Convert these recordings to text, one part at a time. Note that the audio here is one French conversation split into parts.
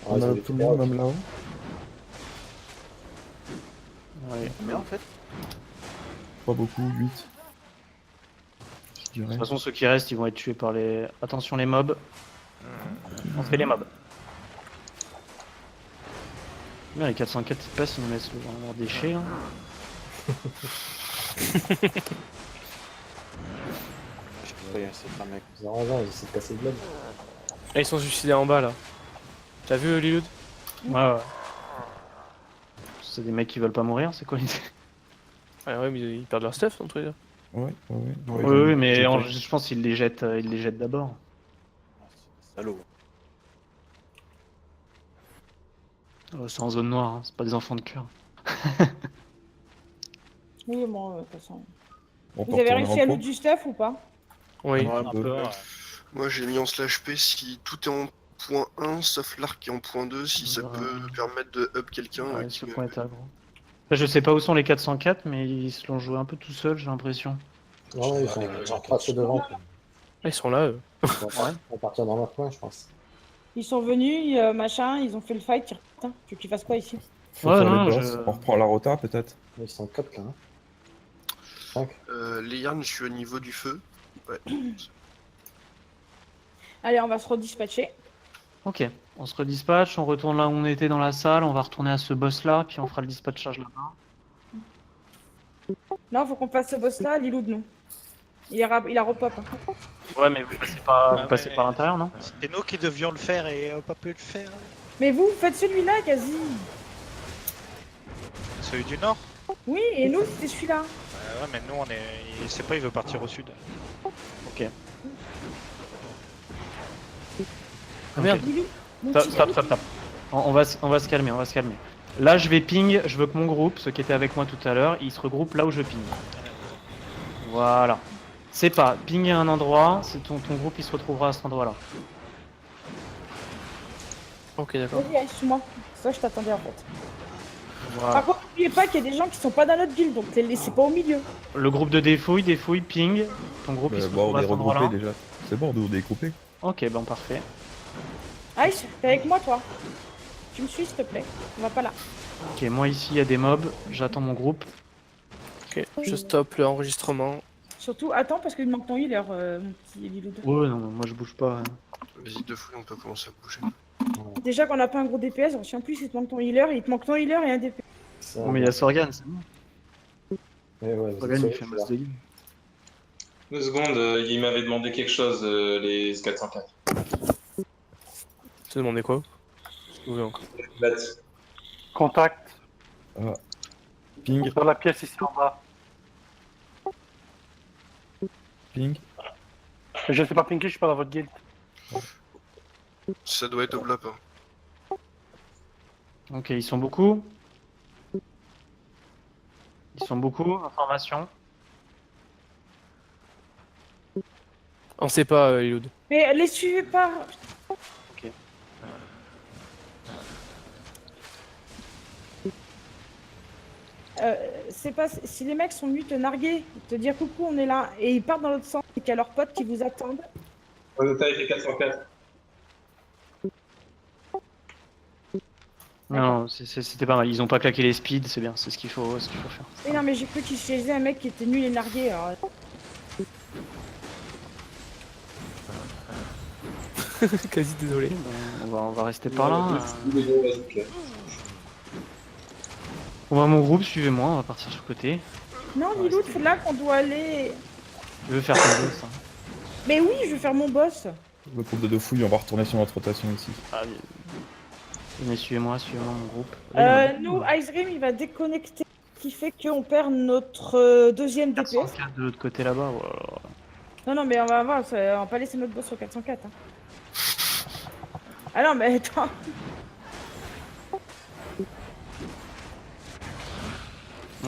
On a tout le monde, même là-haut. Ouais. Combien en fait? Pas beaucoup, 8. Je De dirais. toute façon, ceux qui restent, ils vont être tués par les... Attention les mobs. On fait les mobs. Bien, les 404 ils passent, ils nous laissent leur déchet. Hein. C'est un mec. Ils ont raison, ils essaient de casser le bled. Ah, ils sont suicidés en bas là. T'as vu Liloud? Ouais. C'est des mecs qui veulent pas mourir, c'est quoi l'idée? Ah ouais, mais ils perdent leur stuff entre les deux. Ouais. Oui, mais je pense qu'ils les jettent d'abord. Salaud. C'est en zone noire, hein, c'est pas des enfants de cœur. Oui, bon, de toute façon. On Vous peut avez retourner réussi à en loot du stuff ou pas? Oui. Ouais, Un peu, ouais. Moi j'ai mis en slash P si tout est en point 1 sauf l'arc qui est en point 2 si ça Ouais. peut permettre de up quelqu'un. Ouais, qui ce met- point est aggro. Là, je sais pas où sont les 404, mais ils se l'ont joué un peu tout seuls, j'ai l'impression. Non, ils sont tracés devant. Ah, ils sont là eux. Ils vont partir dans leur coin, je pense. Ils sont venus, machin, ils ont fait le fight, ils repartent. Hein. Tu veux qu'ils fassent quoi ici? Faut Ouais, faire non, les boss. On reprend la rota peut-être. Ils sont 4 là. Hein. 5. Les yarns, je suis au niveau du feu. Ouais. Allez, on va se redispatcher. Ok, on se redispatch, on retourne là où on était dans la salle, on va retourner à ce boss là, puis on fera le dispatchage là-bas. Non, faut qu'on fasse ce boss là, Lilou de nous. Il a repop. Hein. Ouais, mais vous passez par l'intérieur, non? C'est nous qui devions le faire et on n'a pas pu le faire. Mais vous, faites celui-là, quasi. Celui du nord? Oui, et nous, c'était celui-là. Ouais, mais nous, on est. Il sait pas, il veut partir au sud. Ok. Ah merde. Lilou, mon Stop, petit stop, Lilou. stop, stop. On va se calmer, on va se calmer. Là, je vais ping, je veux que mon groupe, ceux qui étaient avec moi tout à l'heure, ils se regroupent là où je ping. Voilà. C'est pas pinguer un endroit, c'est ton groupe il se retrouvera à cet endroit-là. Ok, d'accord. Vas-y, allez, suis-moi. Ça, je t'attendais en fait. Voilà. Par contre, n'oubliez pas qu'il y a des gens qui sont pas dans notre guilde, donc les laissez pas au milieu. Le groupe de défouille, ping. Ton groupe il se Bon, retrouve on à est cet endroit-là. regroupés déjà. C'est bon, on est dégroupés. Ok, bon parfait. Aïe, t'es avec moi, toi. Tu me suis, s'il te plaît. On va pas là. Ok, moi ici il y a des mobs, j'attends mon groupe. Ok, je stoppe l'enregistrement. Surtout, attends, parce qu'il manque ton healer, mon petit Lilou. Ouais, non, moi je bouge pas. Hein. Vas-y, deux fouilles, on peut commencer à bouger. Déjà qu'on n'a pas un gros DPS, en plus il te manque ton healer, il te manque ton healer et un DPS. Oh, mais il y a Sorgan, c'est bon. Ouais, Sorgan il fait masse de game. 2 secondes, il m'avait demandé quelque chose, les 404. Tu demandé quoi? Oui, encore. Bâti. Contact Ping, sur la pièce ici en bas. ping. Je ne sais pas pinker, je suis pas dans votre guild. Ça doit être au blap. Hein. Ok, ils sont beaucoup. Information. On sait pas, Liloud. Mais les suivez pas. Ok. C'est pas si les mecs sont venus te narguer, te dire coucou, on est là, et ils partent dans l'autre sens, et qu'il y a leurs potes qui vous attendent. On est avec les 404. Non, c'était pas mal. Ils ont pas claqué les speeds, c'est bien, c'est ce qu'il faut faire. Et non, mais j'ai cru qu'ils chaisaient un mec qui était nul et nargué. Alors... Quasi désolé. Bon, on va rester par là. Vas-y, On va mon groupe, suivez-moi, on va partir sur le côté. Non, Lilou, c'est là qu'on doit aller. Je veux faire ton boss. Hein. Mais oui, je veux faire mon boss. Le groupe de deux fouilles, on va retourner sur notre rotation ici. Venez, suivez-moi mon groupe. Là, il y en a Nous, beaucoup, hein. Ice Dream, il va déconnecter, ce qui fait qu'on perd notre deuxième DPS. 404 de l'autre côté là-bas. Voilà. Non, mais on va voir, on va pas laisser notre boss sur 404. Hein. Ah non, mais attends.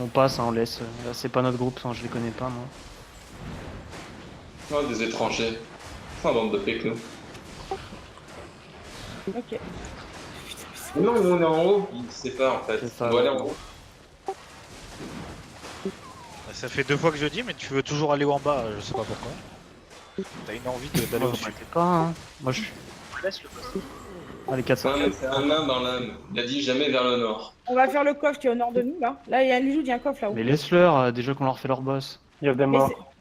On passe, hein, on laisse. Là, c'est pas notre groupe, hein, je les connais pas moi. Oh, des étrangers. C'est un bande de pec, nous. Ok. Non, on est en haut. Il sait pas, en fait. C'est ça, On doit aller ouais. en haut. Ça fait 2 fois que je le dis, mais tu veux toujours aller en bas, je sais pas pourquoi. T'as une envie d'aller Moi, au je sud. sais pas, hein. Moi je suis. Je laisse le boss. Allez, 400. Ouais, mais c'est un nain dans l'âme. Il a dit jamais vers le nord. On va faire le coffre qui est au nord de nous, là. Là, il y a une joue, il y a un coffre là-haut. Mais laisse-leur, déjà qu'on leur fait leur boss. Il y a des Mais morts.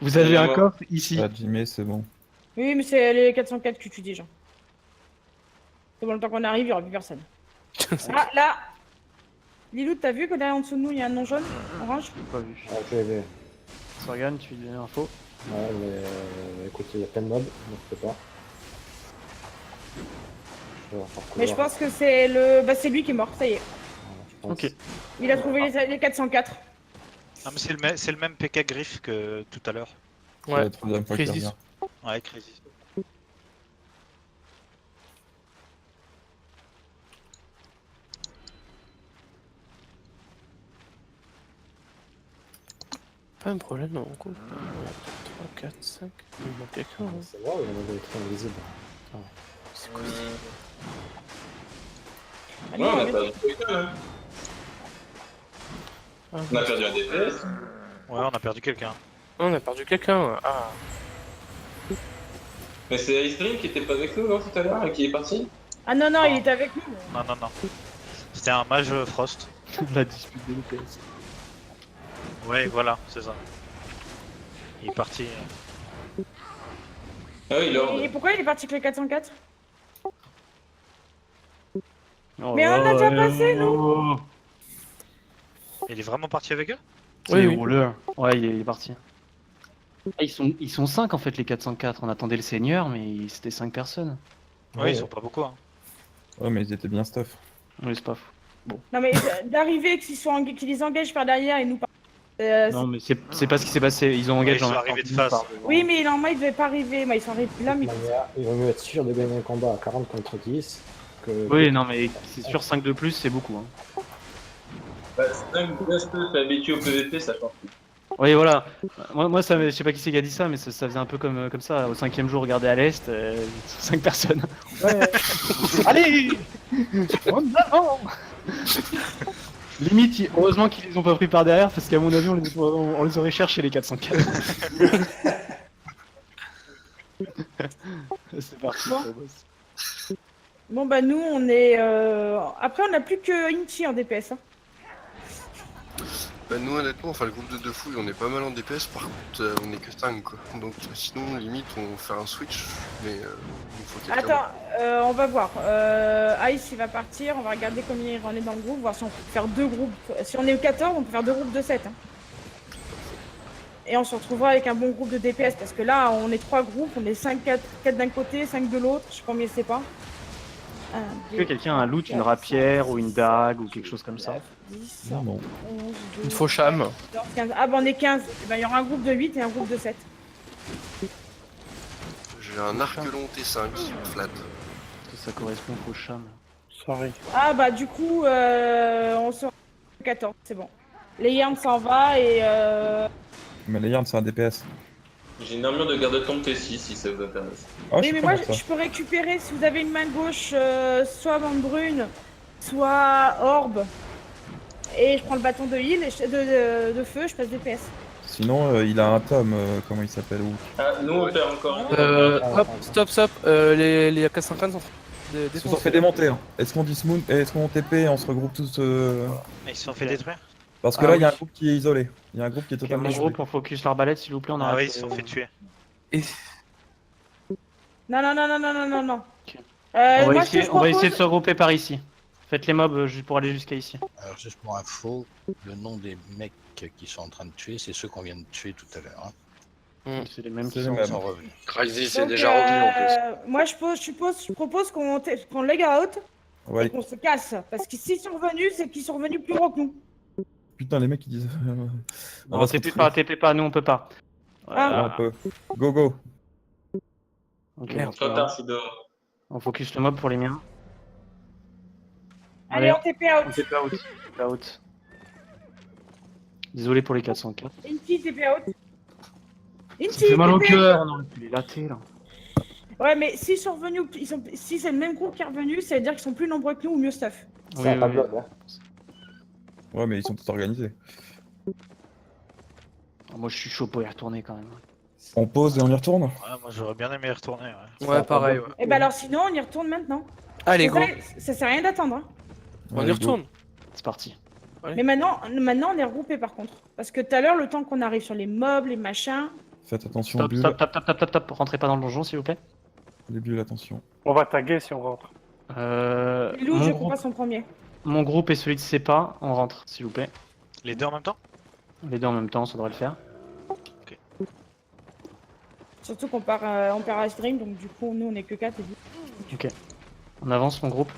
Vous avez un Ouais. coffre ici. Ah, Jimmy, c'est bon. Oui, mais c'est les 404 que tu dis, genre. C'est bon, le temps qu'on arrive, il y aura plus personne. Ah, là Lilou, t'as vu que derrière en dessous de nous, il y a un nom jaune, orange? J'ai pas vu. Ah, je l'ai vu. Sorgan, tu donnes l'info. Ouais, mais écoute, il y a plein de mobs, donc je peux pas. Je vais encore Mais je couloir. pense que c'est le... Bah, c'est lui qui est mort, ça y est. Ouais, je pense. Ok. Il a trouvé les 404. Ah, mais c'est le même PK Griff que tout à l'heure. C'est Ouais. la troisième fois qu'il Crisis. revient. Ouais, Crisis. Pas un problème, non, on coupe. 3, 4, 5. Il manque quelqu'un. Hein. C'est moi ou il y en a des trucs invisibles? C'est quoi Allez, Ouais, on a vite. perdu quelqu'un, hein. Ah, On a perdu un DPS. Ouais, on a perdu quelqu'un. on a perdu quelqu'un. Ah. Mais c'est Aistrim qui était pas avec nous, non, tout à l'heure, et qui est parti? Ah non, non, il était avec nous. Non, non, non. C'était un mage Frost. La dispute des DPS. Ouais, voilà, c'est ça. Il est parti. Ah oui, Lord. Et pourquoi il est parti avec les 404? Oh, Mais on a déjà passé, nous. Il est vraiment parti avec eux? C'est Oui, les oui. rouleurs. Ouais, il est parti. Ah, ils sont 5 en fait, les 404. On attendait le seigneur, mais c'était 5 personnes. Ouais, ils sont pas beaucoup. Hein. Ouais, mais ils étaient bien stuff. Oui, c'est pas fou. Non, mais d'arriver qu'ils les engagent par derrière et nous par... Non, mais c'est pas ce qui s'est passé. Ils ont Ouais, engagé ils sont dans arrivés de face. Oui, mais normalement, ils devaient pas arriver. Mais ils sont arrivés là, mais... De toute manière, il vaut mieux être sûr de gagner un combat à 40 contre 10 que... Oui, non, mais c'est sûr, 5 de plus, c'est beaucoup. Hein. Bah, 5 BSP fait habitué au PVP, ça change. Oui, voilà. Moi ça, je sais pas qui c'est qui a dit ça, mais ça faisait un peu comme ça. Au 5e jour, regardez à l'est, 5 personnes. Allez On y va, oh Limite, heureusement qu'ils les ont pas pris par derrière, parce qu'à mon avis, on les aurait cherchés, les 404. C'est parti. Bon. Bon, bah, nous, on est... Après, on n'a plus que Inchi en DPS. Hein. Bah nous honnêtement, enfin le groupe de deux fouilles, on est pas mal en DPS, par contre on est que 5 quoi. Donc sinon limite on fait un switch, mais il faut quelqu'un. Attends, on va voir. Ice, il va partir. On va regarder combien il en est dans le groupe, voir si on peut faire 2 groupes. Si on est 14, on peut faire 2 groupes de 7. Hein. Et on se retrouvera avec un bon groupe de DPS, parce que là, on est 3 groupes. On est 5, 4 d'un côté, 5 de l'autre. Je sais pas combien c'est pas. Est-ce que quelqu'un a un loot, une rapière ou une dague ou quelque chose comme ça? 10, Non, non. 11, 12, Une faux cham. 14, 15. Ah bah on est 15. Eh ben, il y aura un groupe de 8 et un groupe de 7. J'ai un arc long T5 flat. Ça correspond au cham. Sorry. Ah bah du coup, on sera 14, c'est bon. Les Yarns s'en va et... Mais les Yarns, c'est un DPS. J'ai une armure de garde-tombe T6 si ça vous intéresse. Ah, je oui suis mais pas moi pour ça. je peux récupérer, si vous avez une main gauche, soit bande brune, soit orbe. Et je prends le bâton de heal, et de feu, je passe DPS. Sinon, il a un tome, comment il s'appelle où Ah, nous on perd encore. Hop, stop. Les 450 sont Ils se sont fait démonter. Hein. Est-ce qu'on dismount, est-ce qu'on TP et on se regroupe tous Ils se sont fait détruire? Parce que Ah là, il y a oui. un groupe qui est isolé. Il y a un groupe qui est Mon totalement isolé. groupe, on focus l'arbalète, s'il vous plaît. On Ah arrête, ouais, ils se sont fait tuer. Non. Ok. Moi, ce que je On va essayer propose- de se regrouper par ici. Faites les mobs juste pour aller jusqu'à ici. Alors juste pour info, le nom des mecs qui sont en train de tuer, c'est ceux qu'on vient de tuer tout à l'heure. Hein. C'est les mêmes C'est qui les sont. mêmes. Ils sont revenus. Crisis est Donc, déjà revenu en plus. Moi je propose qu'on leg out et Ouais. qu'on se casse. Parce que s'ils sont revenus, c'est qu'ils sont revenus plus gros que nous. Putain, les mecs, ils disent. on Non, va se TP pas, nous on peut pas. Ah. On peut. Go, go. Ok, Merde. Trop tard, c'est dehors. on focus le mob pour les miens. Allez, on TP out. On TP out. TP out. Désolé pour les 404. Inti TP out. Ça Inti fait mal au TP. cœur, on aurait pu les latter là. Ouais, mais s'ils sont revenus, si c'est le même groupe qui est revenu, ça veut dire qu'ils sont plus nombreux que nous ou mieux stuff. Ça Oui, a pas oui. blood, hein. Ouais, mais ils sont tous organisés. Ah, moi je suis chaud pour y retourner quand même. On pose et on y retourne. Ouais, moi j'aurais bien aimé y retourner. Ouais. Ouais, pareil. Ouais. Et bah alors sinon, on y retourne maintenant. Allez, go. Ça sert à rien d'attendre. Hein. On y Allez, go. retourne. C'est parti. Ouais. Mais maintenant, on est regroupés par contre. Parce que tout à l'heure, le temps qu'on arrive sur les mobs, les machins. Faites attention aux Stop, bulles. stop. Rentrez pas dans le donjon, s'il vous plaît. Les bulles, attention. On va taguer si on rentre. Lilou, je comprends son premier. Mon groupe et celui de Sepa, on rentre, s'il vous plaît. Les deux en même temps? Les deux en même temps, ça devrait le faire. Surtout qu'on part en perd stream, donc du coup, nous, on est que 4 et vous. Ok. On avance, mon groupe.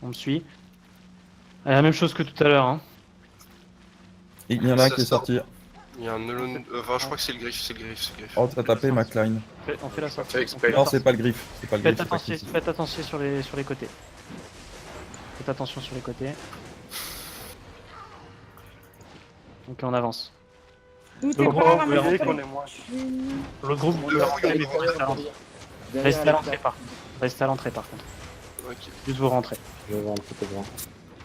On me suit. La même chose que tout à l'heure. Hein. Et il y en a un Ça qui est sort. sorti. Il y a un Elon. Enfin, je crois que c'est le griffe. Oh, t'as tapé McLean. On fait la sortie. Fais exprès. Non, c'est pas le griffe. C'est pas le griffe. c'est pas Chrissy. Faites attention sur les côtés. Faites attention sur les côtés. Ok, on avance. Nous, t'es Donc, pas vous à Vous voyez la qu'on est moins. L'autre groupe, vous Deux pouvez fouilles, rentrer, on mais est vous restez à l'entrée. Restez à l'entrée par contre. Restez à l'entrée par contre. Ok. Juste vous rentrez. Je vais voir un petit peu devant.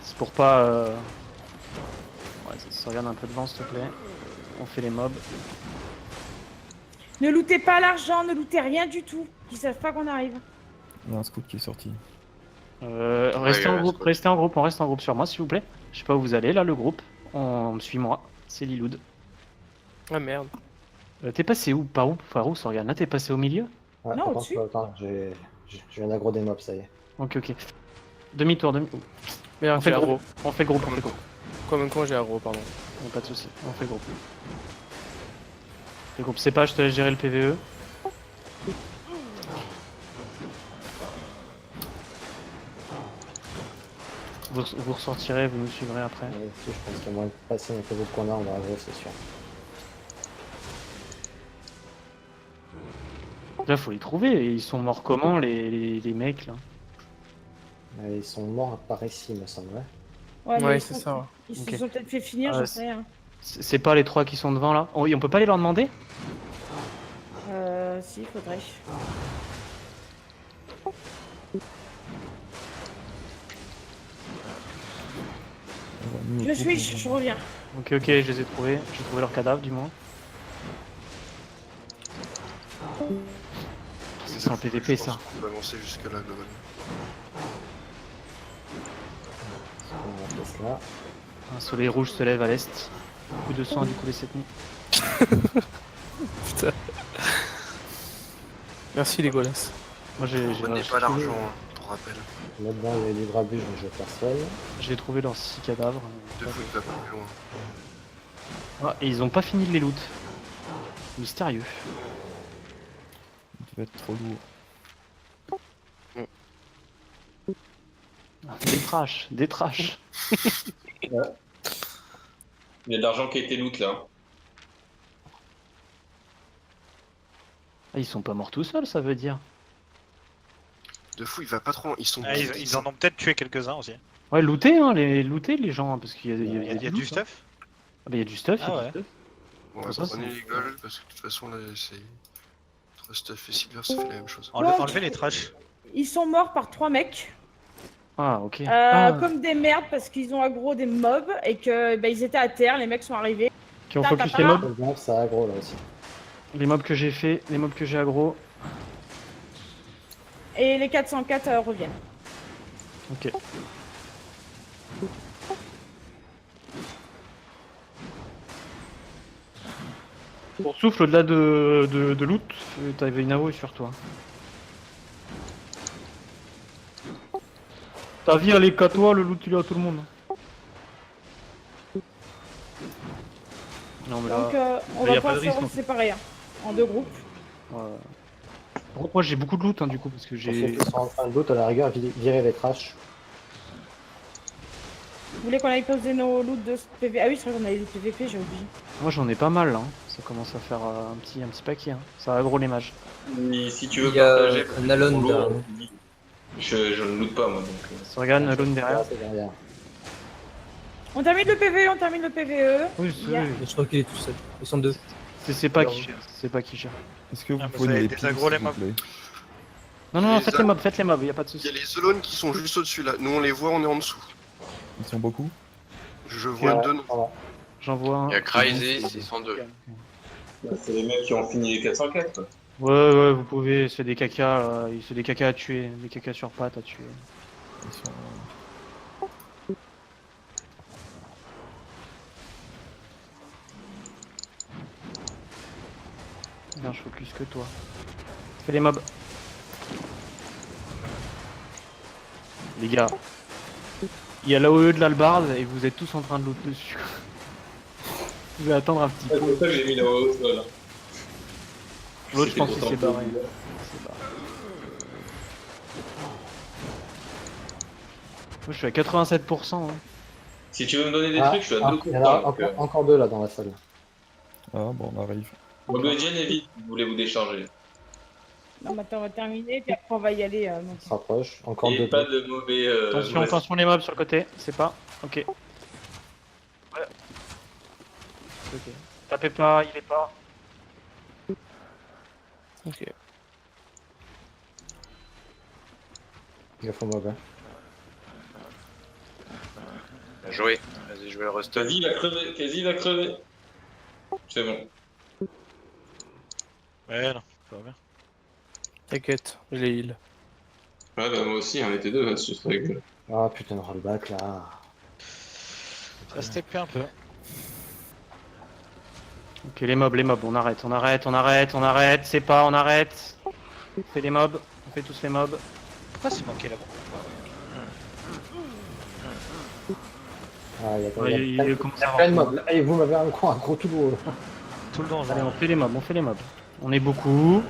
C'est pour pas... Ouais, ça regarde un peu devant s'il te plaît. On fait les mobs. Ne lootez pas l'argent, ne lootez rien du tout. Ils savent pas qu'on arrive. Il y a un scout qui est sorti. Restez en groupe, on reste en groupe sur moi s'il vous plaît. Je sais pas où vous allez là le groupe. On me suit moi, c'est Liloud. Ah merde. T'es passé où? Par où Sorgan? Là t'es passé au milieu? Ouais, Non, par au-dessus. contre, attends, je viens d'aggro des mobs, ça y est. Ok. Demi-tour. Merde, On fait j'ai le aggro. groupe. On fait le groupe. Combien de j'ai aggro, pardon. Pas de soucis, on fait le groupe. Le groupe c'est pas, je te laisse gérer le PVE. Vous ressortirez, vous nous suivrez après. Ouais, si, je pense qu'il y a moins de passer que vous qu'on a, on va aggro, c'est sûr. Là faut les trouver, ils sont morts comment les mecs là? Ils sont morts par ici, me semble. Ouais. mais Ouais, ils c'est sont- ça. Ouais. Ils Ok. se sont peut-être fait finir, Ah, j'en sais rien. C'est pas les trois qui sont devant là? On peut pas aller leur demander? Si, faudrait. Je suis, je reviens. Ok, je les ai trouvés. J'ai trouvé leur cadavre du moins. C'est sans le PVP Je ça. pense qu'on peut avancer jusque là, globalement. On va faire là. Un soleil rouge se lève à l'est. Beaucoup de sang a dû couler cette nuit. Putain. Merci les golas. Moi j'ai Prenez pas l'argent, hein, pour rappel. Là-dedans, il y a des grabuges, mais je vais faire seul. J'ai trouvé leurs 6 cadavres. Deux fouilles va pas plus loin. Ah, et ils ont pas fini de les loot. Mystérieux. Il va être trop lourd. Ah, des trash. Il y a de l'argent qui a été loot là. Ah, ils sont pas morts tout seuls, ça veut dire. Deux fouilles va pas trop loin. Ils sont Ah, ils en ont peut-être tué quelques-uns aussi. Ouais, looter, hein, looter les gens, hein, parce qu'il y a, Il y a du loot, hein. stuff. Ah, bah, il y a du stuff, Ah il y a ouais. du stuff. On va Ça, prenez c'est- les golds parce que de toute façon là c'est. Entre stuff et silver ça fait la même chose. Enlevez les trash. Ils sont morts par 3 mecs. Ah, ok. Comme des merdes parce qu'ils ont aggro des mobs et que ils étaient à terre, les mecs sont arrivés. Qui ont Ta, focus ta, les ta. mobs. Le ça aggro là aussi. Les mobs que j'ai fait, les mobs que j'ai aggro. Et les 404 reviennent. Ok. Pour souffle, au-delà de loot, t'avais une AO sur toi. Ta vie elle est qu'à toi, le loot il est à tout le monde. Non mais là, Donc on là, y va a pas de pas risque, se en fait. séparer hein, en 2 groupes. Par contre, moi j'ai beaucoup de loot hein, du coup parce que Pour ceux j'ai. qui sont en train de loot, à la rigueur, virer les trash. Vous voulez qu'on aille poser nos loots de PVP? Ah oui, c'est vrai qu'on a les loots PVP, j'ai oublié. Moi j'en ai pas mal hein. Ça commence à faire un petit paquet hein. Ça aggro les mages. Et si tu veux Il y a partager un Alon pour derrière. l'eau, je ne loot pas moi donc. Sorgan, Alone derrière. C'est derrière. On termine le PVE, on termine le PVE. Oui, Il y a- Je crois qu'il est tout seul. Ils sont deux. c'est pas qui gère. C'est pas qui gère. Est-ce que vous Ah, vous pouvez avez les des piler, aggros, les s'il vous mobs. plaît? Non, Les faites les mobs, y a pas de Il y soucis. a les zones qui sont juste au-dessus là. Nous on les voit, on est en dessous. Ils sont beaucoup? Je vois Ouais, deux noms. voilà. J'en vois un. Il y a Crazy 602. C'est les mecs qui ont fini les 404. Quoi. Ouais, vous pouvez, c'est des caca, c'est des caca à tuer, des caca sur pattes à tuer. Ils sont- Bien, je focus que toi. Fais les mobs. Les gars, il y a l'AOE de l'albarde et vous êtes tous en train de loot dessus. Je vais attendre un petit C'est peu. pour ça que j'ai mis la haute là. L'autre, je pense C'était qu'il s'est pour barré. tenter. Il s'est barré. Moi, je suis à 87%. Hein. Si tu veux me donner des Ah, trucs, je suis à 2 il y en a encore deux là dans la salle. Ah bon, on arrive. Mogogen et vite, vous voulez vous décharger. Non, mais attends, on va terminer, puis après on va y aller. Donc. On se rapproche. Encore Et deux. pas de mauvais. Attention, mauvais- attention les mobs sur le côté, c'est pas. Ok. Ouais. Ok. Tapez pas, il est pas. Ok. Gaffe au mob. Hein. Bien joué. Vas-y, je vais le rester. Quasi il a crevé, quasi il a crevé. C'est bon. Ouais, non, ça va bien. T'inquiète, je les heal. Ouais, bah moi aussi, on était deux là-dessus, c'est rigolo. Ah putain, le rollback là. Ça se TP un peu. Ok, les mobs, on arrête, c'est pas, on arrête. On fait les mobs, on fait tous les mobs. Pourquoi c'est manqué là-bas? Ah, il y a Ouais, il y a il commence à avoir plein de mobs. Et vous m'avez un gros tout beau. Tout le temps, Allez, on fait les mobs, On est beaucoup.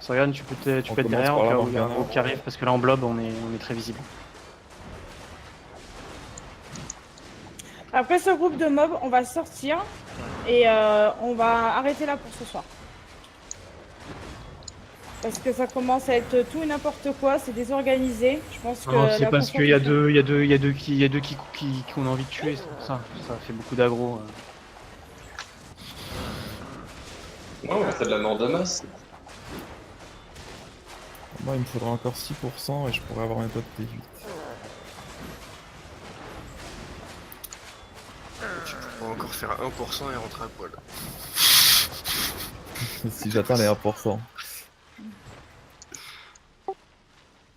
Soryan, tu peux te On mettre commence derrière par au là, cas où il y a un Morgana. groupe qui arrive, parce que là en blob on est très visible. Après ce groupe de mobs, on va sortir et on va arrêter là pour ce soir. Parce que ça commence à être tout et n'importe quoi, c'est désorganisé. Je pense que. Non, c'est la parce qu'il y a concentration- deux qui ont envie de tuer, c'est pour ça. Ça fait beaucoup d'aggro. Non, c'est de la mort de masse. Moi, il me faudra encore 6% et je pourrais avoir un pote T8. Tu pourras encore faire 1% et rentrer à poil. Si j'atteins les 1%.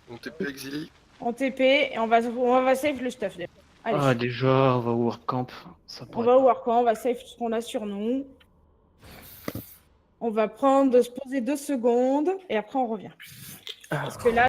On TP Exili. On TP et on va save le stuff. Allez, Ah déjà, on va au workcamp. Ça on pourrait va au workcamp, on va save tout ce qu'on a sur nous. On va se poser 2 secondes et après on revient. Parce que là,